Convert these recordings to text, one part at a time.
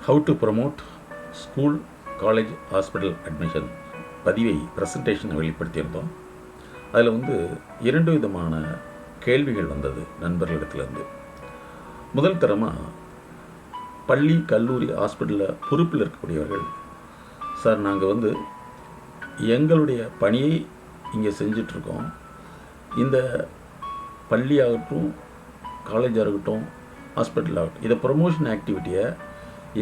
How to promote school college hospital admission பதிவை ப்ரெசன்டேஷனை வெளிப்படுத்தியிருந்தோம். அதில் 2 விதமான கேள்விகள் வந்தது நண்பர்களிடத்துலேருந்து. முதல் தரமாக பள்ளி கல்லூரி ஹாஸ்பிட்டலில் பொறுப்பில் இருக்கக்கூடியவர்கள், சார் நாங்கள் எங்களுடைய பணியை இங்கே செஞ்சிட்ருக்கோம், இந்த பள்ளியாகட்டும் காலேஜாக இருக்கட்டும் ஹாஸ்பிட்டல் ஆகட்டும் இதை ப்ரொமோஷன் ஆக்டிவிட்டியை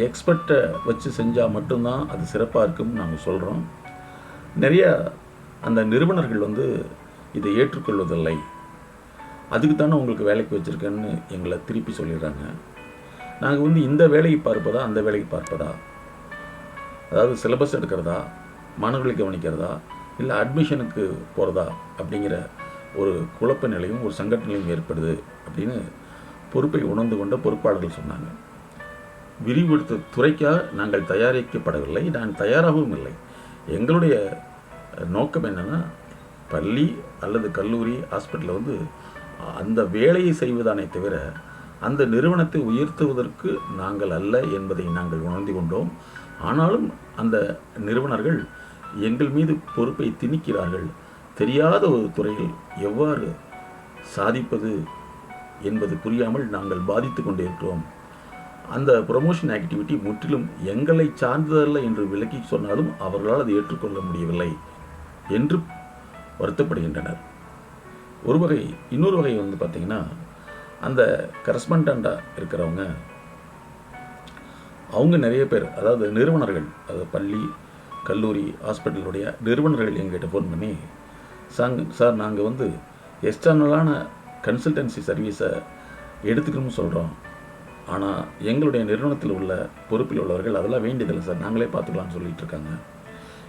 எக்ஸ்பர்ட்டை வச்சு செஞ்சால் மட்டும்தான் அது சிறப்பாக இருக்கும்னு நாங்கள் சொல்கிறோம். நிறைய அந்த நிறுவனர்கள் இதை ஏற்றுக்கொள்வதில்லை, அதுக்கு தானே உங்களுக்கு வேலைக்கு வச்சுருக்கேன்னு எங்களை திருப்பி சொல்லிடுறாங்க. நாங்கள் இந்த வேலையை பார்ப்பதா அந்த வேலையை பார்ப்பதா, அதாவது சிலபஸ் எடுக்கிறதா, மாணவர்களை கவனிக்கிறதா, இல்லை அட்மிஷனுக்கு போகிறதா அப்படிங்கிற ஒரு குழப்ப நிலையும் ஒரு சங்கட்ட நிலையும் ஏற்படுது அப்படின்னு பொறுப்பை உணர்ந்து கொண்ட பொறுப்பாளர்கள் சொன்னாங்க. விரிவுபடுத்த துறைக்காக நாங்கள் தயாரிக்கப்படவில்லை, நான் தயாராகவும் இல்லை. எங்களுடைய நோக்கம் என்னென்னா பள்ளி அல்லது கல்லூரி ஹாஸ்பிட்டலில் அந்த வேலையை செய்வதானே தவிர அந்த நிறுவனத்தை உயர்த்துவதற்கு நாங்கள் அல்ல என்பதை நாங்கள் உணர்ந்து கொண்டோம். ஆனாலும் அந்த நிறுவனர்கள் எங்கள் மீது பொறுப்பை திணிக்கிறார்கள். தெரியாத ஒரு துறையில் எவ்வாறு சாதிப்பது என்பது புரியாமல் நாங்கள் பாதித்து கொண்டிருக்கிறோம். அந்த ப்ரொமோஷன் ஆக்டிவிட்டி முற்றிலும் எங்களை சார்ந்ததல்ல என்று விளக்கி சொன்னாலும் அவர்களால் அதை ஏற்றுக்கொள்ள முடியவில்லை என்று வருத்தப்படுகின்றனர். ஒரு வகை. இன்னொரு வகை பார்த்திங்கன்னா, அந்த கரஸ்பாண்டண்டாக இருக்கிறவங்க அவங்க நிறைய பேர், அதாவது நிறுவனர்கள், அதாவது பள்ளி கல்லூரி ஹாஸ்பிட்டலுடைய நிறுவனர்கள் எங்கிட்ட ஃபோன் பண்ணி, சார் நாங்கள் எக்ஸ்டர்னலான கன்சல்டன்சி சர்வீஸை எடுத்துக்கணும்னு சொல்கிறோம், ஆனால் எங்களுடைய நிறுவனத்தில் உள்ள பொறுப்பில் உள்ளவர்கள் அதெல்லாம் வேண்டியதில்லை சார், நாங்களே பார்த்துக்கலாம்னு சொல்லிகிட்டு இருக்காங்க.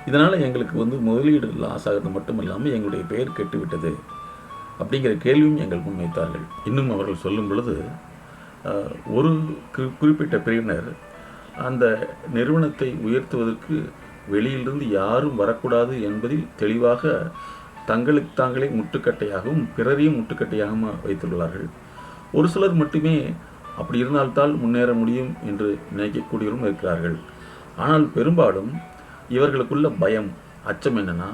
இதனால் எங்களுக்கு முதலீடு லாஸ் ஆகிறது மட்டும் இல்லாமல் எங்களுடைய பெயர் கெட்டுவிட்டது அப்படிங்கிற கேள்வியும் எங்கள் முன்வைத்தார்கள். இன்னும் அவர்கள் சொல்லும் பொழுது, ஒரு குறிப்பிட்ட பிரிவினர் அந்த நிறுவனத்தை உயர்த்துவதற்கு வெளியிலிருந்து யாரும் வரக்கூடாது என்பதில் தெளிவாக தங்களுக்கு தாங்களே முட்டுக்கட்டையாகவும் பிறரையும் முட்டுக்கட்டையாகவும் வைத்துள்ளார்கள். ஒரு சிலர் மட்டுமே அப்படி இருந்தால்தான் முன்னேற முடியும் என்று நினைக்கக்கூடியவரும் இருக்கிறார்கள். ஆனால் பெரும்பாலும் இவர்களுக்குள்ள பயம், அச்சம் என்னென்னா,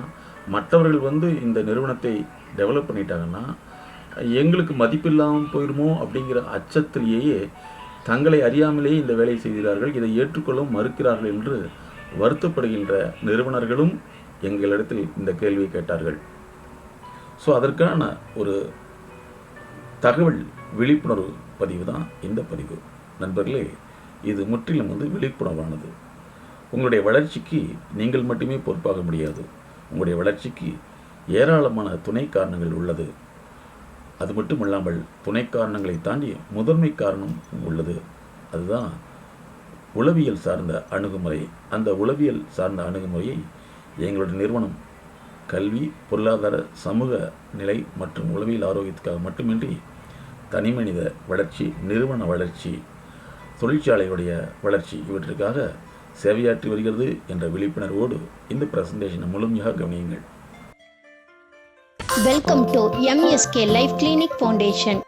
மற்றவர்கள் இந்த நிறுவனத்தை டெவலப் பண்ணிட்டாங்கன்னா எங்களுக்கு மதிப்பில்லாமல் போயிடுமோ அப்படிங்கிற அச்சத்திலேயே தங்களை அறியாமலேயே இந்த வேலையை செய்கிறார்கள். இதை ஏற்றுக்கொள்ளவும் மறுக்கிறார்கள் என்று வருத்தப்படுகின்ற நிறுவனர்களும் எங்களிடத்தில் இந்த கேள்வியை கேட்டார்கள். ஸோ அதற்கான ஒரு தகவல் விழிப்புணர்வு பதிவு தான் இந்த பதிவு. நண்பர்களே, இது முற்றிலும் விழிப்புணர்வானது. உங்களுடைய வளர்ச்சிக்கு நீங்கள் மட்டுமே பொறுப்பாக முடியாது. உங்களுடைய வளர்ச்சிக்கு ஏராளமான துணை காரணங்கள் உள்ளது. அது மட்டும் இல்லாமல் துணை காரணங்களை தாண்டி முதன்மை காரணம் உள்ளது. அதுதான் உளவியல் சார்ந்த அணுகுமுறை. அந்த உளவியல் சார்ந்த அணுகுமுறையை எங்களுடைய நிறுவனம் கல்வி, பொருளாதார, சமூக நிலை மற்றும் உளவியல் ஆரோக்கியத்துக்காக மட்டுமின்றி தனிமனித வளர்ச்சி, நிறுவன வளர்ச்சி, தொழிற்சாலையுடைய வளர்ச்சி இவற்றிற்காக சேவையாற்றி வருகிறது என்ற விழிப்புணர்வோடு இந்த பிரசன்டேஷனை முழுமையாக கவனியுங்கள். Welcome to MSK life clinic foundation.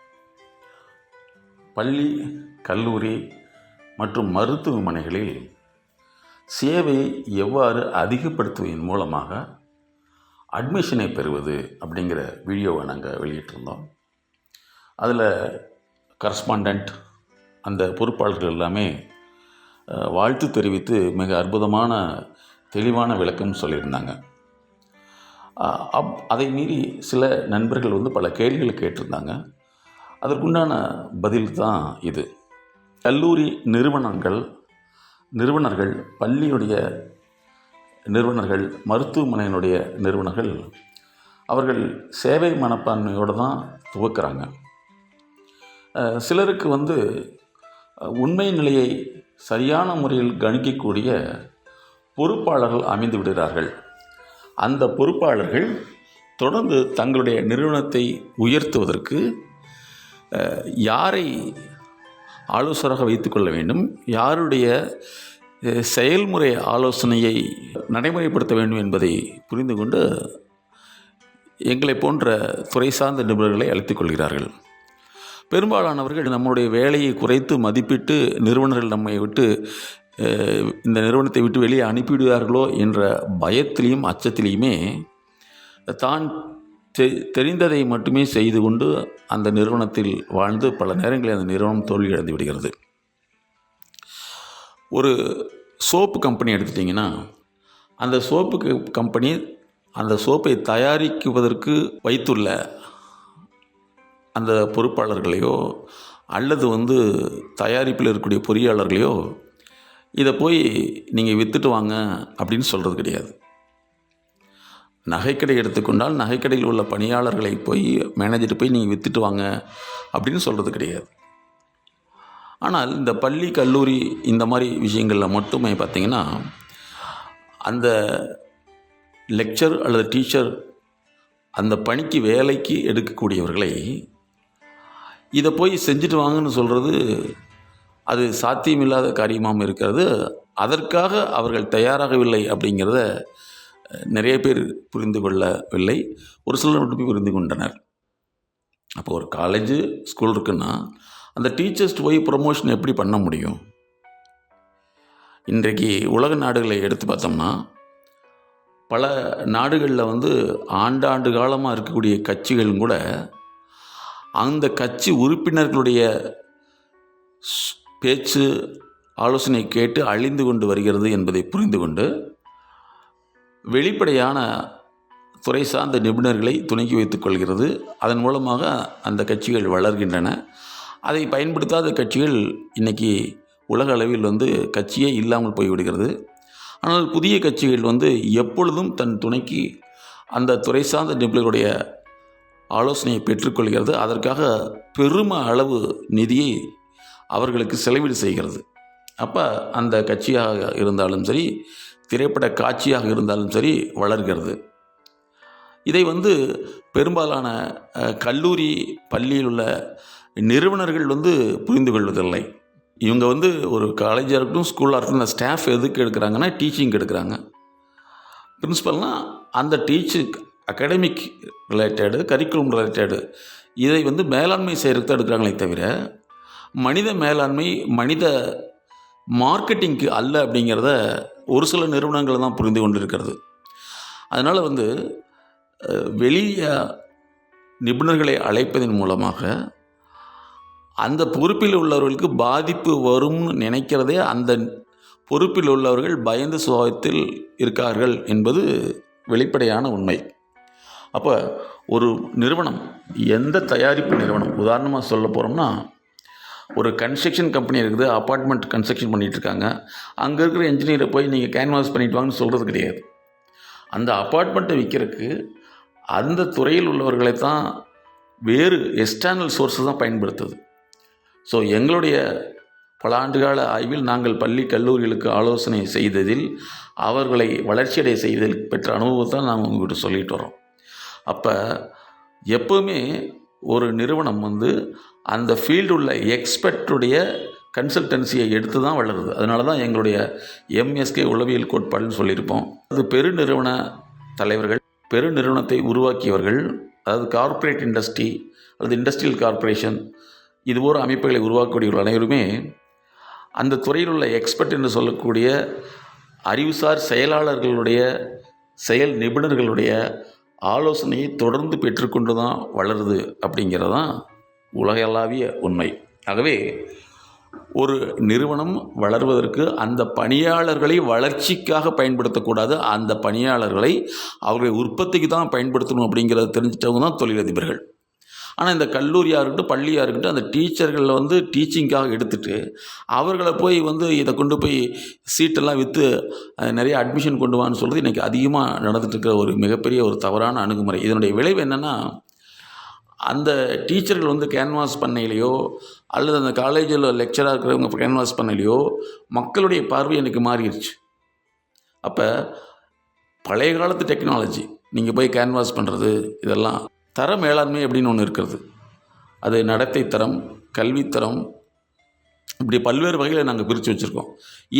பள்ளி, கல்லூரி மற்றும் மருத்துவமனைகளில் சேவையை எவ்வாறு அதிகப்படுத்துவதன் மூலமாக அட்மிஷனை பெறுவது அப்படிங்கிற வீடியோவை நாங்கள் வெளியிட்டிருந்தோம். அதில் கரஸ்பாண்டண்ட் அந்த பொறுப்பாளர்கள் எல்லாமே வாழ்த்து தெரிவித்து மிக அற்புதமான தெளிவான விளக்கம் சொல்லியிருந்தாங்க. அதை மீறி சில நண்பர்கள் பல கேள்விகளை கேட்டிருந்தாங்க. அதற்குண்டான பதில் தான் இது. கல்லூரி நிறுவனர்கள், பள்ளியுடைய நிறுவனர்கள், மருத்துவமனையினுடைய நிறுவனர்கள் அவர்கள் சேவை மனப்பான்மையோடு தான் துவக்கிறாங்க. சிலருக்கு உண்மை நிலையை சரியான முறையில் கணிக்கக்கூடிய பொறுப்பாளர்கள் அமைந்து விடுகிறார்கள். அந்த பொறுப்பாளர்கள் தொடர்ந்து தங்களுடைய நிறுவனத்தை உயர்த்துவதற்கு யாரை ஆலோசகராக வைத்துக்கொள்ள வேண்டும், யாருடைய செயல்முறை ஆலோசனையை நடைமுறைப்படுத்த வேண்டும் என்பதை புரிந்து கொண்டு எங்களை போன்ற துறை சார்ந்த நிபுணர்களை அழைத்துக் கொள்கிறார்கள். பெரும்பாலானவர்கள் நம்முடைய வேலையை குறைத்து மதிப்பிட்டு நிறுவனர்கள் நம்மை விட்டு இந்த நிறுவனத்தை விட்டு வெளியே அனுப்பிவிடுவார்களோ என்ற பயத்திலையும் அச்சத்திலையுமே தான் தெரிந்ததை மட்டுமே செய்து கொண்டு அந்த நிறுவனத்தில் வாழ்ந்து பல நேரங்களில் அந்த நிறுவனம் தோல்வியடைந்து விடுகிறது. ஒரு சோப்பு கம்பெனி எடுத்துட்டிங்கன்னா, அந்த சோப்பு கம்பெனி அந்த சோப்பை தயாரிக்குவதற்கு வைத்துள்ள அந்த பொறுப்பாளர்களையோ அல்லது தயாரிப்பில் இருக்கக்கூடிய பொறியாளர்களையோ இதை போய் நீங்கள் விற்றுட்டு வாங்க அப்படின்னு சொல்கிறது கிடையாது. நகைக்கடை எடுத்துக்கொண்டால் நகைக்கடையில் உள்ள பணியாளர்களை போய் மேனேஜர் போய் நீங்கள் விற்றுட்டு வாங்க அப்படின்னு சொல்கிறது கிடையாது. ஆனால் இந்த பள்ளி கல்லூரி இந்த மாதிரி விஷயங்களில் மட்டுமே பார்த்திங்கன்னா, அந்த லெக்சர் அல்லது டீச்சர் அந்த பணிக்கு வேலைக்கு எடுக்கக்கூடியவர்களை இதை போய் செஞ்சுட்டு வாங்கன்னு சொல்கிறது அது சாத்தியமில்லாத காரியமாக இருக்கிறது. அதற்காக அவர்கள் தயாராகவில்லை அப்படிங்கிறத நிறைய பேர் புரிந்து கொள்ளவில்லை. ஒரு சிலர் மட்டுமே புரிந்து கொண்டனர். அப்போ ஒரு காலேஜு ஸ்கூல் இருக்குன்னா அந்த டீச்சர்ஸ் போய் ப்ரொமோஷன் எப்படி பண்ண முடியும்? இன்றைக்கு உலக நாடுகளை எடுத்து பார்த்தோம்னா, பல நாடுகளில் ஆண்டாண்டு காலமாக இருக்கக்கூடிய கட்சிகளும் கூட அந்த கட்சி உறுப்பினர்களுடைய பேச்சு ஆலோசனை கேட்டு அழிந்து கொண்டு வருகிறது என்பதை புரிந்து கொண்டு வெளிப்படையான துறை சார்ந்த நிபுணர்களை துணக்கி வைத்துக் கொள்கிறது. அதன் மூலமாக அந்த கட்சிகள் வளர்கின்றன. அதை பயன்படுத்தாத கட்சிகள் இன்றைக்கி உலக அளவில் கட்சியே இல்லாமல் போய்விடுகிறது. ஆனால் புதிய கட்சிகள் எப்பொழுதும் தன் துணைக்கு அந்த துறை சார்ந்த நிபுணர்களுடைய ஆலோசனையை பெற்றுக்கொள்கிறது. அதற்காக பெரும அளவு நிதியை அவர்களுக்கு செலவீடு செய்கிறது. அப்போ அந்த கட்சியாக இருந்தாலும் சரி, திரைப்பட காட்சியாக இருந்தாலும் சரி வளர்கிறது. இதை பெரும்பாலான கல்லூரி பள்ளியில் உள்ள நிறுவனர்கள் புரிந்து கொள்வதில்லை. இவங்க ஒரு காலேஜாக இருக்கட்டும் ஸ்கூலாக இருக்கட்டும் ஸ்டாஃப் எதுக்கு எடுக்கிறாங்கன்னா டீச்சிங் எடுக்கிறாங்க. பிரின்ஸிபல்னால் அந்த அகாடமிக் ரிலேட்டடு கரிக்குலம் ரிலேட்டடு இதை மேலாண்மை செய்கிறதுக்கு தான் எடுக்கிறாங்களே தவிர மனித மேலாண்மை மனித மார்க்கெட்டிங்க்கு அல்ல அப்படிங்கிறத ஒரு சில நிறுவனங்கள் தான் புரிந்து கொண்டு இருக்கிறது. அதனால் வெளிய நிபுணர்களை அழைப்பதன் மூலமாக அந்த பொறுப்பில் உள்ளவர்களுக்கு பாதிப்பு வரும்னு நினைக்கிறதே அந்த பொறுப்பில் உள்ளவர்கள் பயந்த சுபாவத்தில் இருக்கார்கள் என்பது வெளிப்படையான உண்மை. அப்போ ஒரு நிறுவனம், எந்த தயாரிப்பு நிறுவனம், உதாரணமாக சொல்ல போகிறோம்னா ஒரு கன்ஸ்ட்ரக்ஷன் கம்பெனி இருக்குது, அப்பார்ட்மெண்ட் கன்ஸ்ட்ரக்ஷன் பண்ணிகிட்ருக்காங்க. அங்கே இருக்கிற இன்ஜினியரை போய் நீங்கள் கேன்வாஸ் பண்ணிட்டு வாங்கன்னு சொல்கிறது கிடையாது. அந்த அப்பார்ட்மெண்ட்டை விற்கிறதுக்கு அந்த துறையில் உள்ளவர்களை தான் வேறு எக்ஸ்டர்னல் சோர்ஸஸ் தான் பயன்படுத்துது. ஸோ எங்களுடைய பல ஆண்டுகால ஆய்வில் நாங்கள் பள்ளி கல்லூரிகளுக்கு ஆலோசனை செய்ததில் அவர்களை வளர்ச்சியடை செய்ததில் பெற்ற அனுபவத்தை நாங்கள் உங்கள்கிட்ட சொல்லிட்டு வரோம். அப்போ எப்போவுமே ஒரு நிறுவனம் அந்த ஃபீல்டு உள்ள எக்ஸ்பர்ட்டுடைய கன்சல்டன்சியை எடுத்து தான் வளருது. அதனால தான் எங்களுடைய எம்எஸ்கே உளவியல் கோட்பாடுன்னு சொல்லியிருப்போம். அது பெருநிறுவன தலைவர்கள், பெருநிறுவனத்தை உருவாக்கியவர்கள், அதாவது கார்ப்பரேட் இண்டஸ்ட்ரி அல்லது இண்டஸ்ட்ரியல் கார்ப்பரேஷன் இதுபோன்ற அமைப்புகளை உருவாக்கக்கூடியவர்கள் அனைவருமே அந்த துறையில் உள்ள எக்ஸ்பர்ட் என்று சொல்லக்கூடிய அறிவுசார் செயலாளர்களுடைய செயல் நிபுணர்களுடைய ஆலோசனையை தொடர்ந்து பெற்றுக்கொண்டு தான் வளருது அப்படிங்கிறது தான் உலகளாவிய உண்மை. ஆகவே ஒரு நிறுவனம் வளர்வதற்கு அந்த பணியாளர்களை வளர்ச்சிக்காக பயன்படுத்தக்கூடாது, அந்த பணியாளர்களை அவர்களுடைய உற்பத்திக்கு தான் பயன்படுத்தணும் அப்படிங்கிறத தெரிஞ்சிட்டவங்க தான் தொழிலதிபர்கள். ஆனால் இந்த கல்லூரியாக இருக்கட்டும் பள்ளியாக இருக்கட்டும் அந்த டீச்சர்களில் டீச்சிங்காக எடுத்துகிட்டு அவர்களை போய் இதை கொண்டு போய் சீட்டெல்லாம் விற்று நிறைய அட்மிஷன் கொண்டு வான்னு சொல்கிறது இன்றைக்கி அதிகமாக நடந்துகிட்ருக்கிற ஒரு மிகப்பெரிய ஒரு தவறான அணுகுமுறை. இதனுடைய விளைவு என்னென்னா, அந்த டீச்சர்கள் கேன்வாஸ் பண்ணையிலையோ அல்லது அந்த காலேஜில் லெக்சராக இருக்கிறவங்க கேன்வாஸ் பண்ணையிலையோ மக்களுடைய பார்வை எனக்கு மாறிடுச்சு. அப்போ பழைய காலத்து டெக்னாலஜி நீங்கள் போய் கேன்வாஸ் பண்ணுறது இதெல்லாம் தர மேலாண்மை அப்படின்னு ஒன்று இருக்கிறது. அது நடத்தை தரம், கல்வித்தரம், இப்படி பல்வேறு வகையில் நாங்கள் பிரித்து வச்சுருக்கோம்.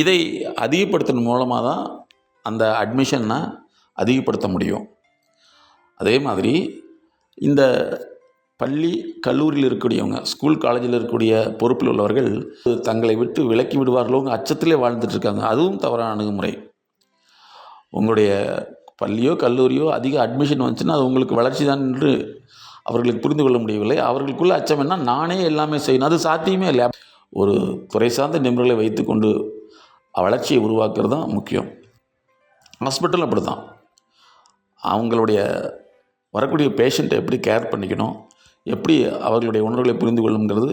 இதை அதிகப்படுத்துறது மூலமாக தான் அந்த அட்மிஷனை அதிகப்படுத்த முடியும். அதே மாதிரி இந்த பள்ளி கல்லூரியில் இருக்கக்கூடியவங்க, ஸ்கூல் காலேஜில் இருக்கக்கூடிய பொறுப்பில் உள்ளவர்கள் தங்களை விட்டு விலக்கி விடுவார்களோங்க அச்சத்திலே வாழ்ந்துட்டுருக்காங்க. அதுவும் தவறான அணுகுமுறை. உங்களுடைய பள்ளியோ கல்லூரியோ அதிக அட்மிஷன் வந்துச்சுன்னா அது உங்களுக்கு வளர்ச்சி தான் என்று அவர்களுக்கு புரிந்து கொள்ள முடியவில்லை. அவர்களுக்குள்ள அச்சம் என்ன, நானே எல்லாமே செய்யணும், அது சாத்தியமே இல்லை. ஒரு துறை சார்ந்த நிபுணர்களை வைத்துக்கொண்டு வளர்ச்சியை உருவாக்குறது தான் முக்கியம். ஹாஸ்பிட்டல் அப்படி தான். அவங்களுடைய வரக்கூடிய பேஷண்ட்டை எப்படி கேர் பண்ணிக்கணும், எப்படி அவர்களுடைய உணர்வுகளை புரிந்து கொள்ளுங்கிறது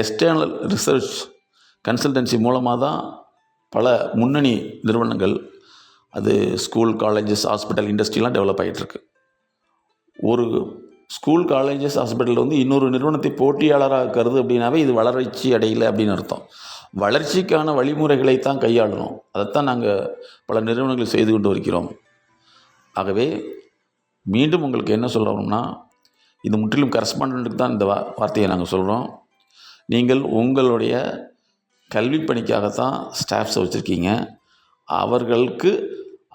எக்ஸ்டர்னல் ரிசர்ச் கன்சல்டன்சி மூலமாக தான் பல முன்னணி நிறுவனங்கள், அது ஸ்கூல் காலேஜஸ் ஹாஸ்பிட்டல் இண்டஸ்ட்ரிலாம் டெவலப் ஆகிட்டுருக்கு. ஒரு ஸ்கூல் காலேஜஸ் ஹாஸ்பிட்டல் வந்து இன்னொரு நிறுவனத்தை போட்டியாளராக கருது அப்படின்னாவே இது வளர்ச்சி அடையலை அப்படின்னு அர்த்தம். வளர்ச்சிக்கான வழிமுறைகளை தான் கையாளணும். அதைத்தான் நாங்கள் பல நிறுவனங்கள் செய்து கொண்டு வருகிறோம். ஆகவே மீண்டும் உங்களுக்கு என்ன சொல்கிறோம்னா, இது முற்றிலும் கரஸ்பாண்டண்ட்டுக்கு தான் இந்த வார்த்தையை நாங்கள் சொல்கிறோம். நீங்கள் உங்களுடைய கல்வி பணிக்காகத்தான் ஸ்டாஃப்ஸை வச்சுருக்கீங்க. அவர்களுக்கு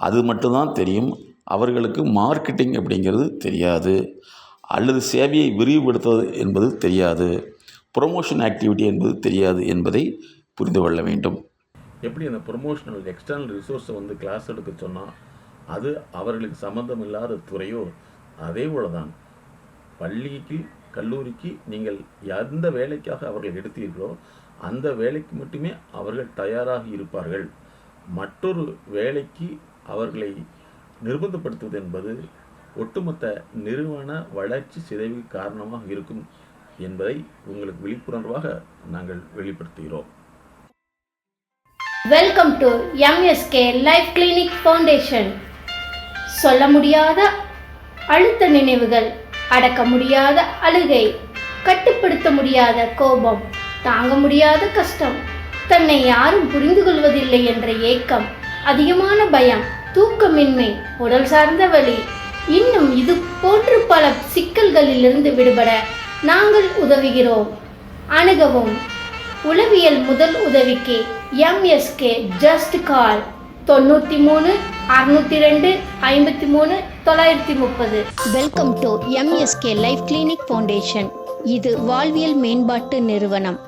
அது மட்டும்தான் தெரியும். அவர்களுக்கு மார்க்கெட்டிங் அப்படிங்கிறது தெரியாது, அல்லது சேவையை விரிவுபடுத்துவது என்பது தெரியாது, ப்ரொமோஷன் ஆக்டிவிட்டி என்பது தெரியாது என்பதை புரிந்து கொள்ள வேண்டும். எப்படி அந்த ப்ரொமோஷனல் எக்ஸ்டர்னல் ரிசோர்ஸை வந்து கிளாஸ் எடுக்க சொன்னால் அது அவர்களுக்கு சம்மந்தம் இல்லாத துறையோ, அதே போல தான் பள்ளிக்கு கல்லூரிக்கு நீங்கள் எந்த வேலைக்காக அவர்கள் எடுத்தீர்களோ அந்த வேலைக்கு மட்டுமே அவர்கள் தயாராக இருப்பார்கள். மற்றொரு வேலைக்கு அவர்களை நிர்பந்தப்படுத்துவது என்பது ஒட்டுமொத்த நிறுவன வளர்ச்சி சிதைவுக்கு காரணமாக இருக்கும் என்பதை உங்களுக்கு விழிப்புணர்வாக நாங்கள் வெளிப்படுத்துகிறோம். Welcome to MSK life clinic foundation. சொல்ல முடியாத அழுத்த நினைவுகள், அடக்க முடியாத அழுகை, கட்டுப்படுத்த முடியாத கோபம், தாங்க முடியாத கஷ்டம், தன்னை யாரும் புரிந்து கொள்வதில்லை என்ற ஏக்கம், அதிகமான பயம், தூக்கமின்மை, உடல் சார்ந்த வலி, இன்னும் இது போன்று பல சிக்கல்களிலிருந்து விடுபட நாங்கள் உதவுகிறோம். அணுகவும். உளவியல் முதல் உதவிக்கு MSK just call 93 602 53 930. Welcome to MSK life clinic foundation. இது வாழ்வியல் மேம்பாட்டு நிறுவனம்.